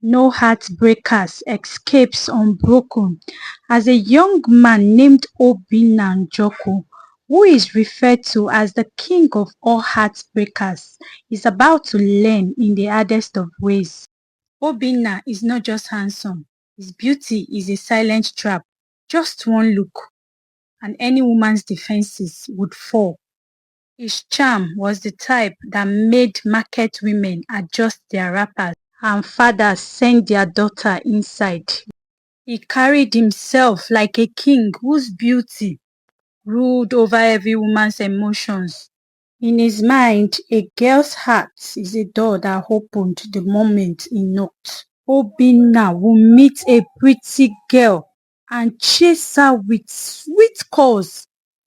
No heartbreakers escapes unbroken as a young man named Obinna Njokwu, who is referred to as the king of all heartbreakers, is about to learn in the hardest of ways. Obinna is not just handsome, his beauty is a silent trap. Just one look, and any woman's defenses would fall. His charm was the type that made market women adjust their wrappers and fathers send their daughter inside. He carried himself like a king whose beauty ruled over every woman's emotions. In his mind, a girl's heart is a door that opened the moment he knocked. Obinna will meet a pretty girl and chase her with sweet calls,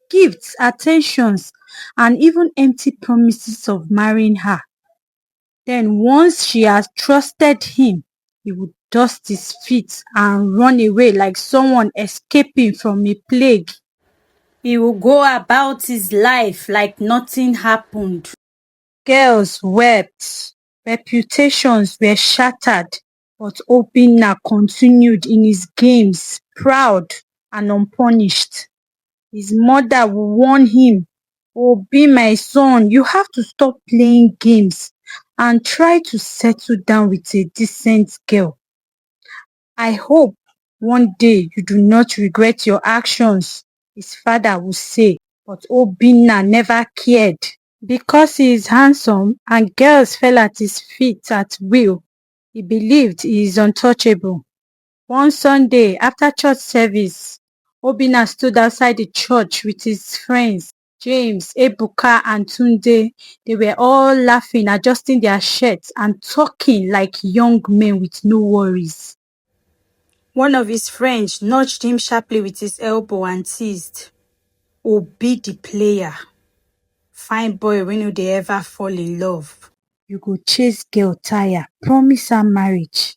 gifts, attentions, and even empty promises of marrying her. Then once she has trusted him, he would dust his feet and run away like someone escaping from a plague. He will go about his life like nothing happened. Girls wept, reputations were shattered, but Obinna continued in his games, proud and unpunished. His mother will warn him, "Obi, my son, you have to stop playing games and try to settle down with a decent girl. I hope one day you do not regret your actions," his father would say, but Obinna never cared. Because he is handsome and girls fell at his feet at will, he believed he is untouchable. One Sunday after church service, Obinna stood outside the church with his friends, James, Ebuka, and Tunde. They were all laughing, adjusting their shirts, and talking like young men with no worries. One of his friends nudged him sharply with his elbow and teased, "Obi the player. Fine boy wey no dey ever fall in love. You go chase girl tire, promise her marriage,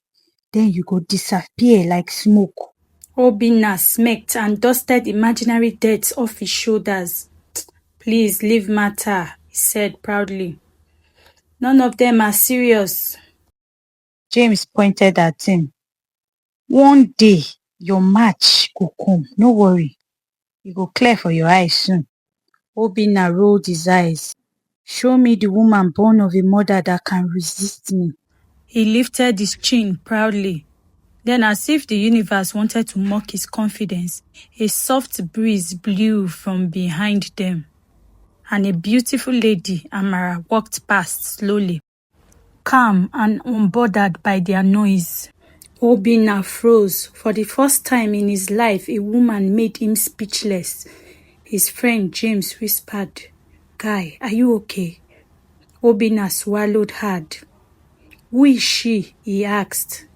then you go disappear like smoke." Obinna smirked and dusted imaginary debts off his shoulders. "Please leave matter," he said proudly. "None of them are serious." James pointed at him. "One day, your match go come, no worry. You go clear for your eyes soon." Obinna rolled his eyes. "Show me the woman born of a mother that can resist me." He lifted his chin proudly. Then, as if the universe wanted to mock his confidence, a soft breeze blew from behind them, and a beautiful lady, Amara, walked past slowly, calm and unbothered by their noise. Obinna froze. For the first time in his life, a woman made him speechless. His friend James whispered, "Guy, are you okay?" Obinna swallowed hard. "Who is she?" he asked.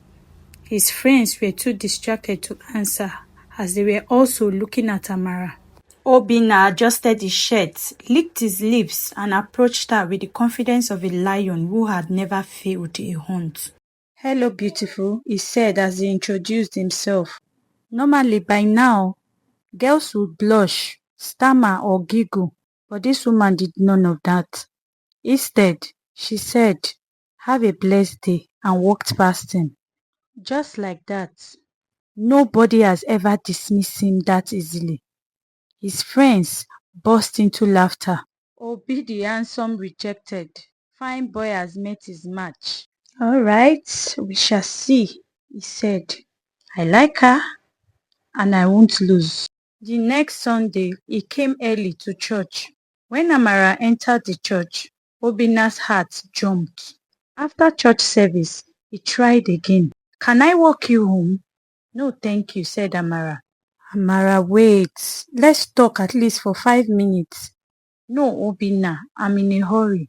His friends were too distracted to answer, as they were also looking at Amara. Obinna adjusted his shirt, licked his lips, and approached her with the confidence of a lion who had never failed a hunt. "Hello, beautiful," he said as he introduced himself. Normally, by now, girls would blush, stammer, or giggle, but this woman did none of that. Instead, she said, "Have a blessed day," and walked past him. Just like that. Nobody has ever dismissed him that easily. His friends burst into laughter. Obi the handsome rejected. Fine boy has met his match. "All right, we shall see," he said. "I like her, and I won't lose." The next Sunday, he came early to church. When Amara entered the church, Obinna's heart jumped. After church service, he tried again. "Can I walk you home?" "No, thank you," said Amara. "Amara, wait. Let's talk at least for 5 minutes." "No, Obinna, I'm in a hurry."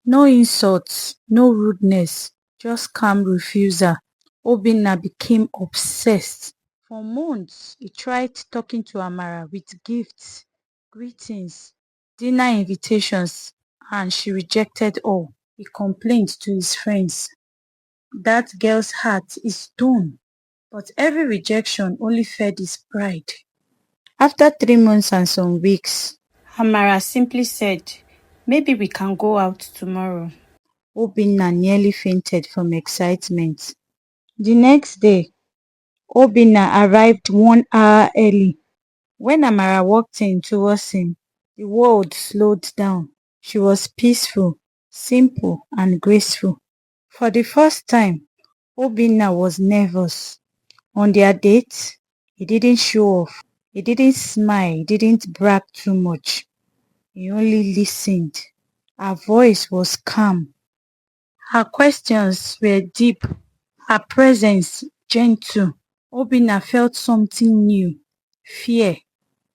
No insults, no rudeness, just calm refusal. Obinna became obsessed. For months, he tried talking to Amara with gifts, greetings, dinner invitations, and she rejected all. He complained to his friends. That girl's heart is stone, but every rejection only fed his pride. After 3 months and some weeks, Amara simply said, "Maybe we can go out tomorrow." Obinna nearly fainted from excitement. The next day, Obinna arrived 1 hour early. When Amara walked in towards him, the world slowed down. She was peaceful, simple, and graceful. For the first time, Obinna was nervous. On their date, he didn't show off. He didn't smile. He didn't brag too much. He only listened. Her voice was calm. Her questions were deep. Her presence gentle. Obinna felt something new. Fear.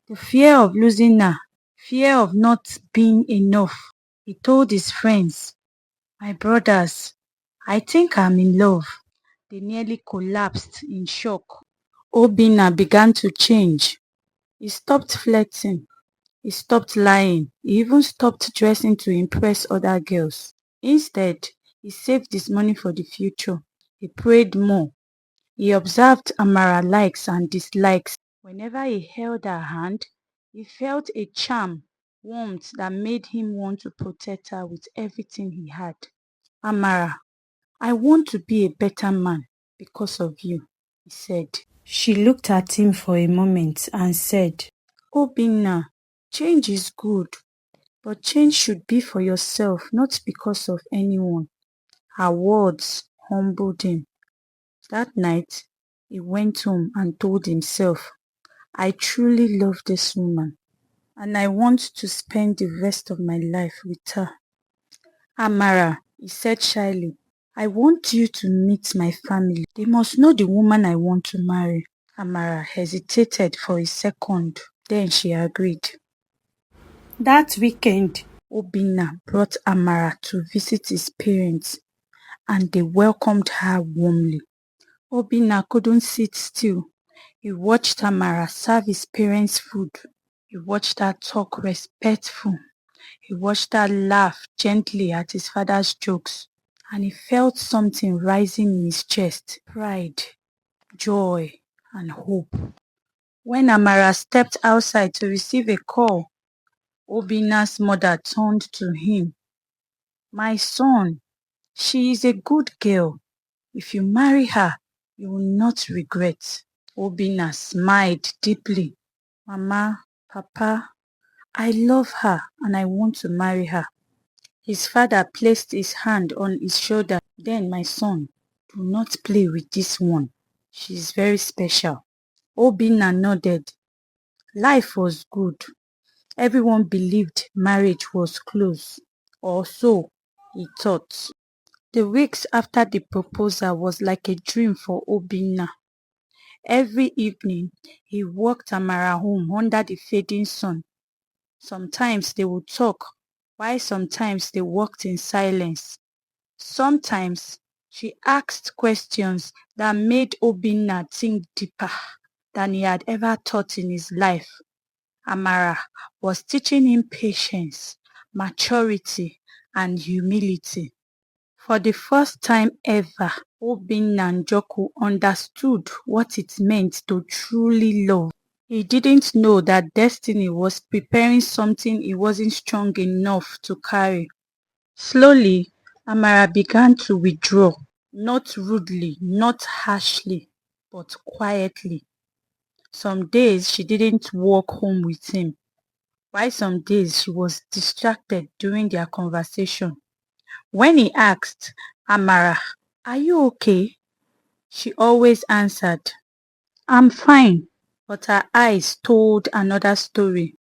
The fear of losing her. Fear of not being enough. He told his friends, "My brothers, I think I'm in love." They nearly collapsed in shock. Obinna began to change. He stopped flirting. He stopped lying. He even stopped dressing to impress other girls. Instead, he saved his money for the future. He prayed more. He observed Amara likes and dislikes. Whenever he held her hand, he felt a charm, warmth that made him want to protect her with everything he had. "Amara, I want to be a better man because of you," he said. She looked at him for a moment and said, "Obinna, change is good, but change should be for yourself, not because of anyone." Her words humbled him. That night, he went home and told himself, "I truly love this woman, and I want to spend the rest of my life with her." "Amara," he said shyly, "I want you to meet my family. They must know the woman I want to marry." Amara hesitated for a second. Then she agreed. That weekend, Obinna brought Amara to visit his parents, and they welcomed her warmly. Obinna couldn't sit still. He watched Amara serve his parents food. He watched her talk respectful. He watched her laugh gently at his father's jokes. And he felt something rising in his chest. Pride, joy, and hope. When Amara stepped outside to receive a call, Obinna's mother turned to him. "My son, she is a good girl. If you marry her, you will not regret." Obinna smiled deeply. "Mama, Papa, I love her and I want to marry her." His father placed his hand on his shoulder. "Then, my son, do not play with this one. She is very special." Obinna nodded. Life was good. Everyone believed marriage was close, or so he thought. The weeks after the proposal was like a dream for Obinna. Every evening, he walked Amara home under the fading sun. Sometimes they would talk, while sometimes they walked in silence. Sometimes she asked questions that made Obinna think deeper than he had ever thought in his life. Amara was teaching him patience, maturity, and humility. For the first time ever, Obinna Njokwu understood what it meant to truly love. He didn't know that destiny was preparing something he wasn't strong enough to carry. Slowly, Amara began to withdraw, not rudely, not harshly, but quietly. Some days she didn't walk home with him, while some days she was distracted during their conversation. When he asked, "Amara, are you okay?" she always answered, "I'm fine." But her eyes told another story.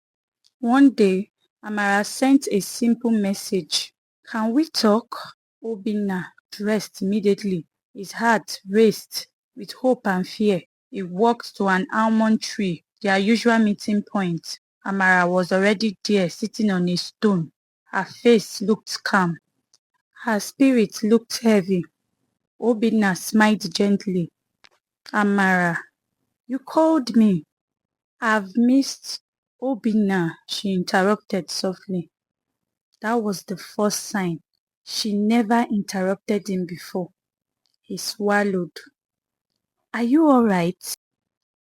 One day, Amara sent a simple message. "Can we talk?" Obinna dressed immediately. His heart raced with hope and fear. He walked to an almond tree, their usual meeting point. Amara was already there, sitting on a stone. Her face looked calm. Her spirit looked heavy. Obinna smiled gently. "Amara, you called me." "I've missed Obinna," she interrupted softly. That was the first sign. She never interrupted him before. He swallowed. "Are you all right?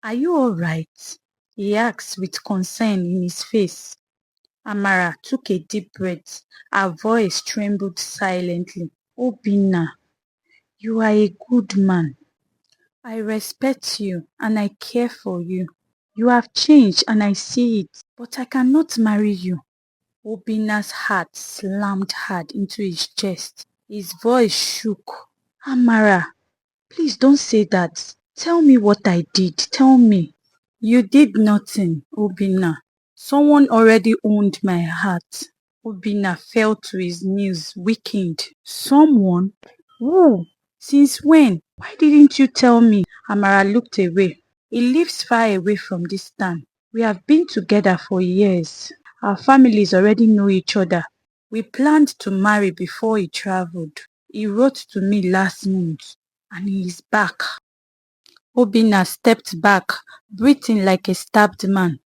Are you all right?" he asked with concern in his face. Amara took a deep breath. Her voice trembled silently. "Obinna, you are a good man." I respect you and I care for you. You have changed and I see it, but I cannot marry you. Obinna's heart slammed hard into his chest. His voice shook. Amara, please don't say that. Tell me what I did. Tell me. You did nothing, Obinna. Someone already owned my heart. Obinna fell to his knees, weakened. Someone? Who? Since when? Why didn't you tell me? Amara looked away. He lives far away from this town. We have been together for years. Our families already know each other. We planned to marry before he traveled. He wrote to me last month and he is back. Obinna stepped back, breathing like a stabbed man.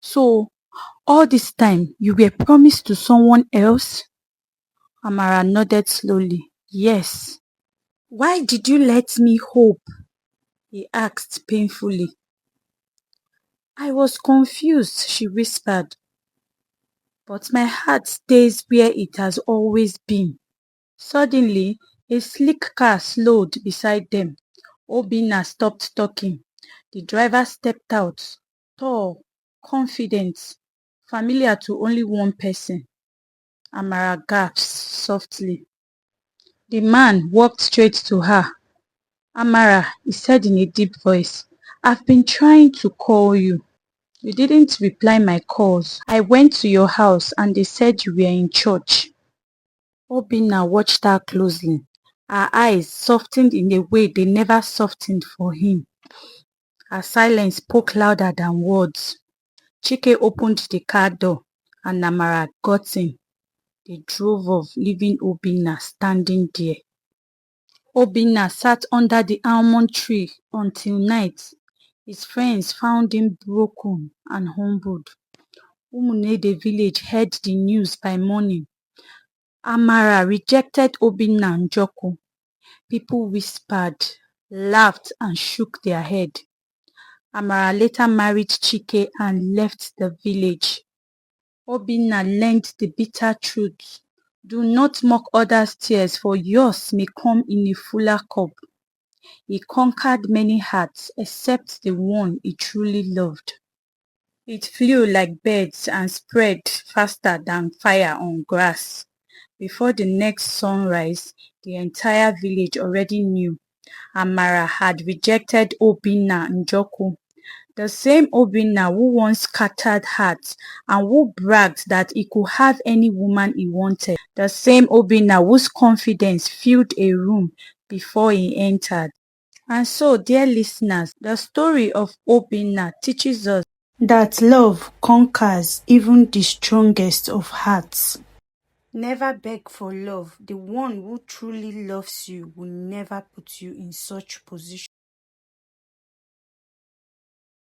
So, all this time, you were promised to someone else? Amara nodded slowly. Yes. Why did you let me hope? He asked painfully. I was confused, she whispered. But my heart stays where it has always been. Suddenly, a sleek car slowed beside them. Obinna stopped talking. The driver stepped out, tall, confident, familiar to only one person. Amara gasped softly. The man walked straight to her. Amara, he said in a deep voice, I've been trying to call you. You didn't reply my calls. I went to your house and they said you were in church. Obinna watched her closely. Her eyes softened in a way they never softened for him. Her silence spoke louder than words. Chike opened the car door and Amara got in. They drove off, leaving Obinna standing there. Obinna sat under the almond tree until night. His friends found him broken and humbled. Umunede village heard the news by morning. Amara rejected Obinna Njokwu. People whispered, laughed and shook their head. Amara later married Chike and left the village. Obinna learned the bitter truth. Do not mock others' tears, for yours may come in a fuller cup. He conquered many hearts except the one he truly loved. It flew like birds and spread faster than fire on grass. Before the next sunrise, the entire village already knew Amara had rejected Obinna Njokwu, the same Obinna who once scattered hearts and who bragged that he could have any woman he wanted, the same Obinna whose confidence filled a room before he entered. And so, dear listeners, the story of Obinna teaches us that love conquers even the strongest of hearts. Never beg for love. The one who truly loves you will never put you in such position.